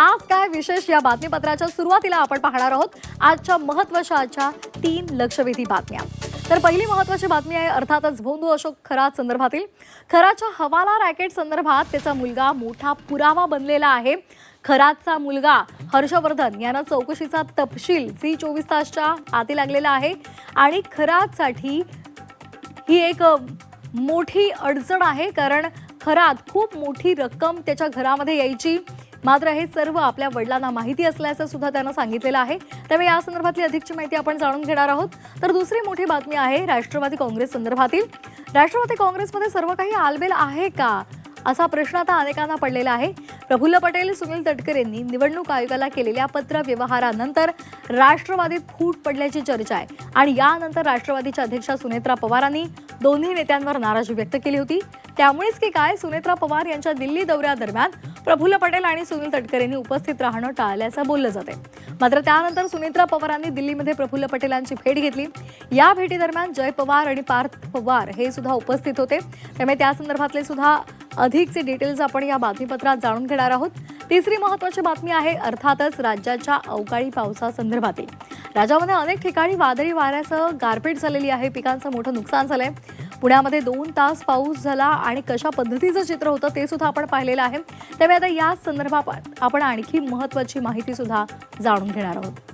आज काय विशेष या बातमीपत्राच्या सुरुवातीला आपण पाहणार आहोत आजच्या महत्त्वाच्या 3 लक्षवेधी बातम्या। तर पहिली महत्त्वाची बातमी आहे अर्थातच भोंदू अशोक खरात संदर्भातील। खरातच्या हवाला रॅकेट संदर्भात त्याचा मुलगा मोठा पुरावा बनलेला आहे। खरातचा मुलगा हर्षवर्धन यांना चौकशीचा तपशील झी 24 तासच्या हाती लागलेला आहे आणि खरातसाठी ही एक मोठी अडचण आहे, कारण खरात खूप मोठी रक्कम त्याच्या घरामध्ये यायची, मात्र हे सर्व आपल्या वडिलांना माहिती असल्याचं सुद्धा त्यानं सांगितलेलं आहे। त्यामुळे या संदर्भातली अधिकची माहिती आपण जाणून घेणार आहोत। तर दुसरी मोठी बातमी आहे राष्ट्रवादी काँग्रेस संदर्भातील। राष्ट्रवादी काँग्रेसमध्ये सर्व काही आलबेल आहे का, असा प्रश्न आता अनेकांना पडलेला आहे। प्रफुल्ल पटेल सुनील तटकरेंनी निवडणूक आयोगाला केलेल्या पत्र व्यवहारानंतर राष्ट्रवादीत फूट पडल्याची चर्चा आहे आणि यानंतर राष्ट्रवादीच्या अध्यक्षा सुनेत्रा पवारांनी दोन्ही नेत्यांवर नाराजी व्यक्त केली होती। त्यामुळेच की काय सुनेत्रा पवार यांच्या दिल्ली दौऱ्यादरम्यान प्रफुल्ल पटेल आणि सुनील तटकरेंनी उपस्थित राहणं टाळल्याचं बोललं जाते। मात्र त्यानंतर सुनेत्रा पवारांनी दिल्लीमध्ये प्रफुल्ल पटेलांची भेट घेतली। या भेटीदरम्यान जय पवार आणि पार्थ पवार हे सुद्धा उपस्थित होते। त्यामुळे त्या संदर्भातले सुद्धा अधिकचे डिटेल्स आपण या बातमीपत्रात जाणून घेणार आहोत। तिसरी महत्त्वाची बातमी आहे अर्थातच राज्याच्या अवकाळी पावसासंदर्भातील। राज्यामध्ये अनेक ठिकाणी वादळी वाऱ्यासह गारपीट झालेली आहे, पिकांचं मोठं नुकसान झालंय। पुण्यामध्ये 2 तास पाऊस झाला आणि कशा पद्धतीचं चित्र होतं ते सुद्धा आपण पाहिलेलं आहे। त्यामुळे आता या संदर्भात आपण आणखी महत्त्वाची माहिती सुद्धा जाणून घेणार आहोत।